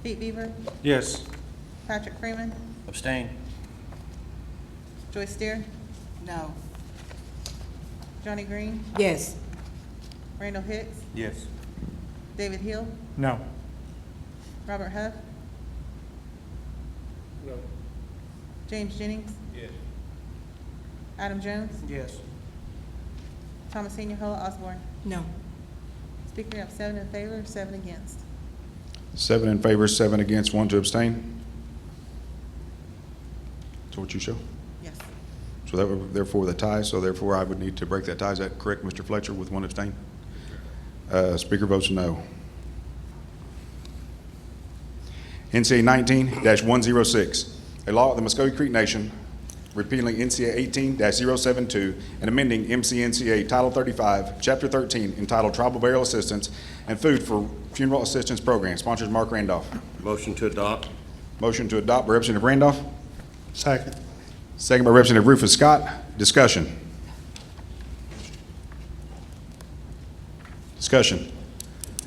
S7: Pete Beaver?
S4: Yes.
S7: Patrick Freeman?
S3: Abstain.
S7: Joyce Deer?
S5: No.
S7: Johnny Green?
S5: Yes.
S7: Randall Hicks?
S10: Yes.
S7: David Hill?
S4: No.
S7: Robert Huff?
S4: No.
S7: James Jennings?
S8: Yes.
S7: Adam Jones?
S4: Yes.
S7: Thomasina Hall Osborne?
S5: No.
S7: Speaker, you have 7 in favor, 7 against.
S2: 7 in favor, 7 against, 1 to abstain. So what you show?
S7: Yes.
S2: So that would, therefore, the tie, so therefore I would need to break that tie. Is that correct, Mr. Fletcher, with 1 abstain? Speaker votes no. NCA 19-106, a law of the Muscogee Creek Nation repealing NCA 18-072 and amending MCNCA Title 35, Chapter 13, entitled Tribal Burial Assistance and Food for Funeral Assistance Program. Sponsors Mark Randolph.
S8: Motion to adopt.
S2: Motion to adopt by Representative Randolph.
S4: Second.
S2: Second by Representative Rufus Scott. Discussion. Discussion.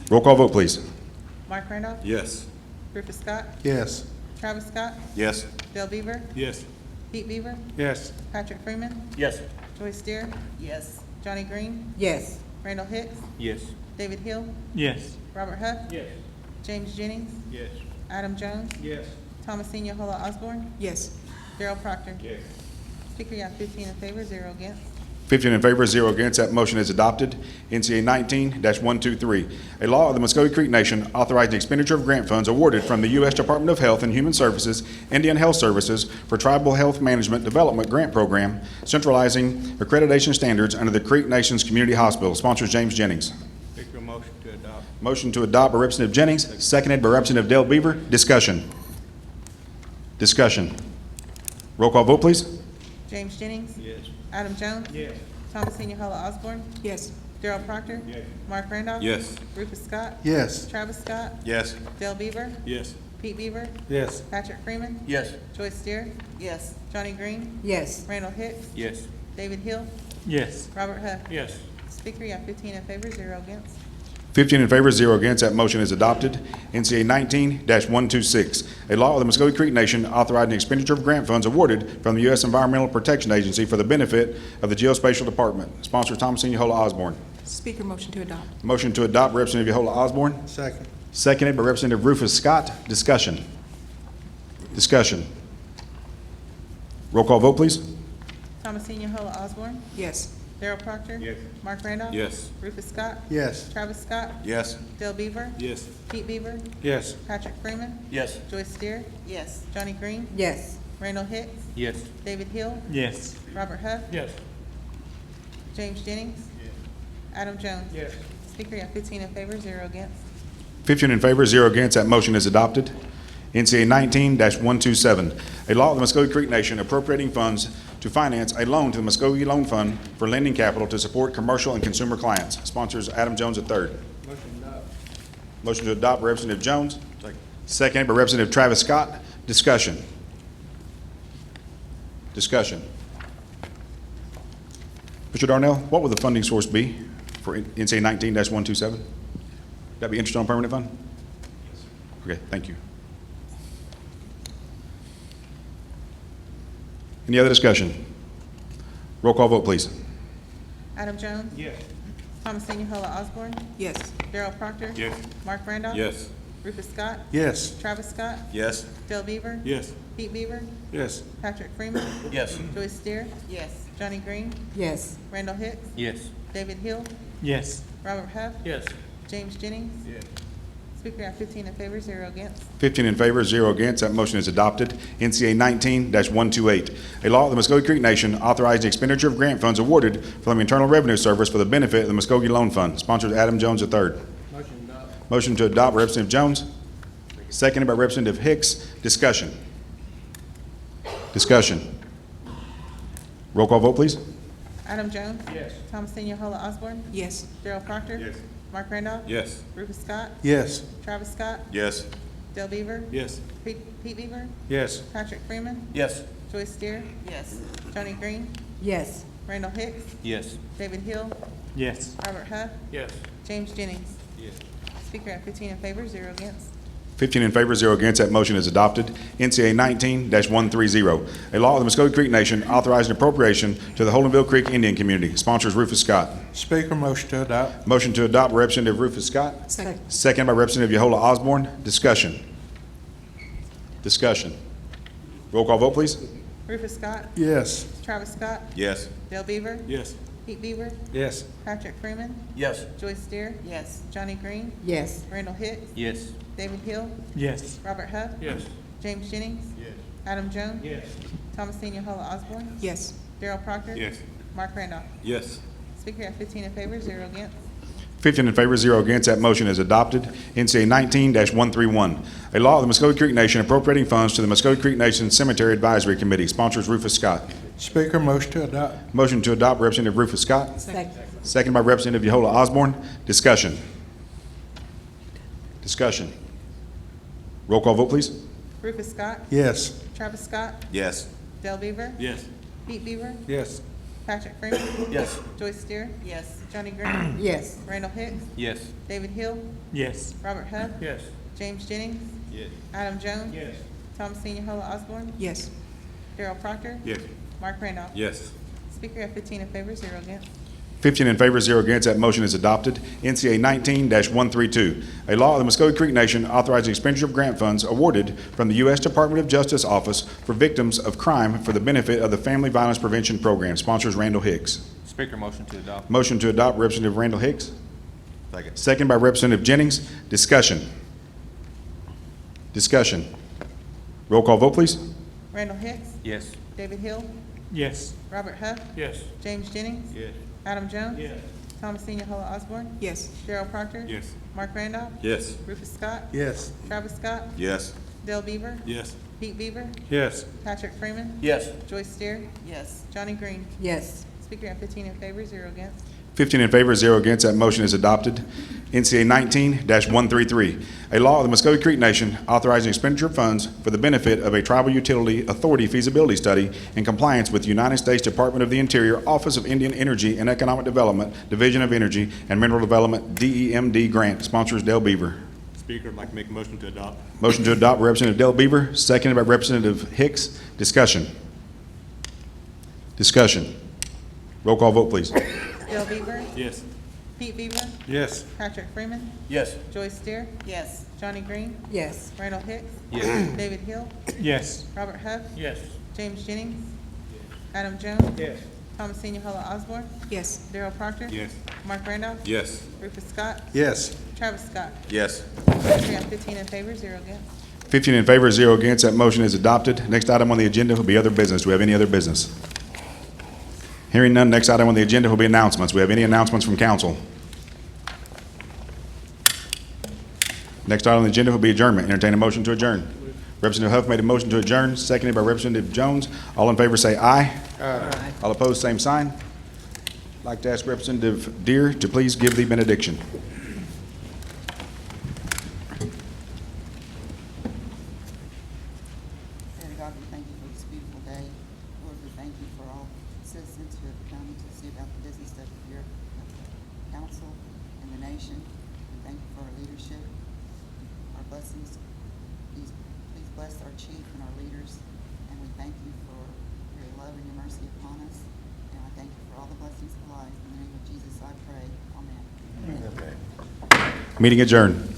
S2: Roll call vote, please.
S7: Mark Randolph.
S8: Yes.
S7: Rufus Scott.
S4: Yes.
S7: Travis Scott.
S8: Yes.
S7: Dale Beaver.
S10: Yes.
S7: Pete Beaver.
S4: Yes.
S7: Patrick Freeman.
S10: Yes.
S7: Joyce Steer.
S5: Yes.
S7: Johnny Green.
S5: Yes.
S7: Randall Hicks.
S10: Yes.
S7: David Hill.
S3: Yes.
S7: Robert Huff.
S10: Yes.
S7: James Jennings.
S10: Yes.
S7: Adam Jones.
S10: Yes.
S7: Thomasina Halla Osborne.
S5: Yes.
S7: Darrell Proctor.
S10: Yes.
S7: Speaker, you have 15 in favor, 0 against.
S2: 15 in favor, 0 against. That motion is adopted. NCA 19-123, a law of the Muscogee Creek Nation authorizing expenditure of grant funds awarded from the U.S. Department of Health and Human Services, Indian Health Services for Tribal Health Management Development Grant Program, centralizing accreditation standards under the Creek Nation's Community Hospital. Sponsors James Jennings.
S10: Speaker, motion to adopt.
S2: Motion to adopt by Representative Jennings, seconded by Representative Dale Beaver. Discussion. Discussion. Roll call vote, please.
S7: James Jennings.
S10: Yes.
S7: Adam Jones.
S10: Yes.
S7: Thomasina Halla Osborne.
S5: Yes.
S7: Darrell Proctor.
S10: Yes.
S7: Mark Randolph.
S8: Yes.
S7: Rufus Scott.
S4: Yes.
S7: Travis Scott.
S12: Yes.
S7: Dale Beaver.
S10: Yes.
S7: Pete Beaver.
S4: Yes.
S7: Patrick Freeman.
S10: Yes.
S7: Joyce Steer.
S5: Yes.
S7: Johnny Green.
S5: Yes.
S7: Randall Hicks.
S10: Yes.
S7: David Hill.
S3: Yes.
S7: Robert Huff.
S10: Yes.
S7: Speaker, you have 15 in favor, 0 against.
S2: 15 in favor, 0 against. That motion is adopted. NCA 19-126, a law of the Muscogee Creek Nation authorizing expenditure of grant funds awarded from the U.S. Environmental Protection Agency for the benefit of the Geospatial Department. Sponsor Thomasina Halla Osborne.
S5: Speaker, motion to adopt.
S2: Motion to adopt by Representative Halla Osborne,
S4: Second.
S2: seconded by Representative Rufus Scott. Discussion. Discussion. Roll call vote, please.
S7: Thomasina Halla Osborne.
S5: Yes.
S7: Darrell Proctor.
S10: Yes.
S7: Mark Randolph.
S8: Yes.
S7: Rufus Scott.
S4: Yes.
S7: Travis Scott.
S12: Yes.
S7: Dale Beaver.
S10: Yes.
S7: Pete Beaver.
S4: Yes.
S7: Patrick Freeman.
S10: Yes.
S7: Joyce Steer.
S5: Yes.
S7: Johnny Green.
S5: Yes.
S7: Randall Hicks.
S10: Yes.
S7: David Hill.
S3: Yes.
S7: Robert Huff.
S10: Yes.
S7: James Jennings. Adam Jones.
S10: Yes.
S7: Speaker, you have 15 in favor, 0 against.
S2: 15 in favor, 0 against. That motion is adopted. NCA 19-127, a law of the Muscogee Creek Nation appropriating funds to finance a loan to the Muscogee Loan Fund for lending capital to support commercial and consumer clients. Sponsors Adam Jones III. Motion to adopt by Representative Jones. Seconded by Representative Travis Scott. Discussion. Discussion. Mr. Darnell, what would the funding source be for NCA 19-127? That be interest on permanent fund? Okay, thank you. Any other discussion? Roll call vote, please.
S7: Adam Jones.
S10: Yes.
S7: Thomasina Halla Osborne.
S5: Yes.
S7: Darrell Proctor.
S10: Yes.
S7: Mark Randolph.
S8: Yes.
S7: Rufus Scott.
S4: Yes.
S7: Travis Scott.
S12: Yes.
S7: Dale Beaver.
S10: Yes.
S7: Pete Beaver.
S4: Yes.
S7: Patrick Freeman.
S10: Yes.
S7: Joyce Steer.
S5: Yes.
S7: Johnny Green.
S5: Yes.
S7: Randall Hicks.
S10: Yes.
S7: David Hill.
S3: Yes.
S7: Robert Huff.
S10: Yes.
S7: James Jennings.
S10: Yes.
S7: Speaker, you have 15 in favor, 0 against.
S2: 15 in favor, 0 against. That motion is adopted. NCA 19-128, a law of the Muscogee Creek Nation authorizing expenditure of grant funds awarded from the Internal Revenue Service for the benefit of the Muscogee Loan Fund. Sponsors Adam Jones III. Motion to adopt by Representative Jones, seconded by Representative Hicks. Discussion. Discussion. Roll call vote, please.
S7: Adam Jones.
S10: Yes.
S7: Thomasina Halla Osborne.
S5: Yes.
S7: Darrell Proctor.
S10: Yes.
S7: Mark Randolph.
S8: Yes.
S7: Rufus Scott.
S4: Yes.
S7: Travis Scott.
S12: Yes.
S7: Dale Beaver.
S10: Yes.
S7: Pete Beaver.
S4: Yes.
S7: Patrick Freeman.
S10: Yes.
S7: Joyce Steer.
S5: Yes.
S7: Johnny Green.
S5: Yes.
S7: Randall Hicks.
S10: Yes.
S7: David Hill.
S3: Yes.
S7: Robert Huff.
S10: Yes.
S7: James Jennings.
S10: Yes.
S7: Speaker, you have 15 in favor, 0 against.
S2: 15 in favor, 0 against. That motion is adopted. NCA 19-130, a law of the Muscogee Creek Nation authorizing appropriation to the Holdenville Creek Indian Community. Sponsors Rufus Scott.
S4: Speaker, motion to adopt.
S2: Motion to adopt by Representative Rufus Scott,
S5: Second.
S2: second by Representative Yehola Osborne. Discussion. Discussion. Roll call vote, please.
S7: Rufus Scott.
S4: Yes.
S7: Travis Scott.
S12: Yes.
S7: Dale Beaver.
S10: Yes.
S7: Pete Beaver.
S4: Yes.
S7: Patrick Freeman.
S10: Yes.
S7: Joyce Steer.
S5: Yes.
S7: Johnny Green.
S5: Yes.
S7: Randall Hicks.
S10: Yes.
S7: David Hill.
S3: Yes.
S7: Robert Huff.
S10: Yes.
S7: James Jennings.
S10: Yes.
S7: Adam Jones.
S10: Yes.
S7: Thomasina Halla Osborne.
S5: Yes.
S7: Darrell Proctor.
S10: Yes.
S7: Mark Randolph.
S8: Yes.
S7: Speaker, you have 15 in favor, 0 against.
S2: 15 in favor, 0 against. That motion is adopted. NCA 19-131, a law of the Muscogee Creek Nation appropriating funds to the Muscogee Creek Nation Cemetery Advisory Committee. Sponsors Rufus Scott.
S4: Speaker, motion to adopt.
S2: Motion to adopt, Representative Rufus Scott.
S5: Second.
S2: Second by Representative Yehola Osborne. Discussion. Discussion. Roll call vote, please.
S7: Rufus Scott,
S4: Yes.
S7: Travis Scott,
S12: Yes.
S7: Dale Beaver,
S10: Yes.
S7: Pete Beaver,
S4: Yes.
S7: Patrick Freeman,
S8: Yes.
S7: Joyce Steer,
S5: Yes.
S7: Johnny Green,
S5: Yes.
S7: Randall Hicks,
S8: Yes.
S7: David Hill,
S3: Yes.
S7: Robert Huff,
S3: Yes.
S7: James Jennings,
S8: Yes.
S7: Adam Jones,
S3: Yes.
S7: Thomasine Yehola Osborne,
S5: Yes.
S7: Darrell Proctor,
S10: Yes.
S7: Mark Randolph.
S8: Yes.
S7: Speaker, you have 15 in favor, 0 against.
S2: 15 in favor, 0 against. That motion is adopted. NCA 19-132, a law of the Muscogee Creek Nation authorizing expenditure of grant funds awarded from the U.S. Department of Justice Office for victims of crime for the benefit of the Family Violence Prevention Program. Sponsors Randall Hicks.
S8: Speaker, motion to adopt.
S2: Motion to adopt, Representative Randall Hicks.
S12: Second.
S2: Second by Representative Jennings. Discussion. Discussion. Roll call vote, please.
S7: Randall Hicks,
S8: Yes.
S7: David Hill,
S3: Yes.
S7: Robert Huff,
S3: Yes.
S7: James Jennings,
S8: Yes.
S7: Adam Jones,
S3: Yes.
S7: Thomasine Yehola Osborne,
S5: Yes.
S7: Darrell Proctor,
S10: Yes.
S7: Mark Randolph,
S8: Yes.
S7: Rufus Scott,
S4: Yes.
S7: Travis Scott,
S12: Yes.
S7: Dale Beaver,
S10: Yes.
S7: Pete Beaver,
S4: Yes.
S7: Patrick Freeman,
S8: Yes.
S7: Joyce Steer,
S5: Yes.
S7: Johnny Green.
S5: Yes.
S7: Speaker, you have 15 in favor, 0 against.
S2: 15 in favor, 0 against. That motion is adopted. NCA 19-133, a law of the Muscogee Creek Nation authorizing expenditure of funds for the benefit of a tribal utility authority feasibility study in compliance with United States Department of the Interior, Office of Indian Energy and Economic Development, Division of Energy and Mineral Development, DEMD grant. Sponsors Dale Beaver.
S10: Speaker, I'd like to make a motion to adopt.
S2: Motion to adopt, Representative Dale Beaver, seconded by Representative Hicks. Discussion. Discussion. Roll call vote, please.
S7: Dale Beaver,
S10: Yes.
S7: Pete Beaver,
S4: Yes.
S7: Patrick Freeman,
S8: Yes.
S7: Joyce Steer,
S5: Yes.
S7: Johnny Green,
S5: Yes.
S7: Randall Hicks,
S8: Yes.
S7: David Hill,
S3: Yes.
S7: Robert Huff,
S3: Yes.
S7: James Jennings, Adam Jones,
S3: Yes.
S7: Thomasine Yehola Osborne,
S5: Yes.
S7: Darrell Proctor,
S10: Yes.
S7: Mark Randolph,
S8: Yes.
S7: Rufus Scott,
S4: Yes.
S7: Travis Scott.
S12: Yes.
S7: Speaker, you have 15 in favor, 0 against.
S2: 15 in favor, 0 against. That motion is adopted. Next item on the agenda will be other business. Do we have any other business? Hearing none, next item on the agenda will be announcements. Do we have any announcements from council? Next item on the agenda will be adjournment. Entertain a motion to adjourn. Representative Huff made a motion to adjourn, seconded by Representative Jones. All in favor say aye. Aye. All opposed, same sign. I'd like to ask Representative Deere to please give the benediction.
S13: Dear God, we thank you for this beautiful day. Lord, we thank you for all citizens who have come to see about the business of your council and the nation. We thank you for our leadership, our blessings. Please bless our chief and our leaders, and we thank you for your love and your mercy upon us. And I thank you for all the blessings of life. In the name of Jesus, I pray. Amen.
S2: Meeting adjourned.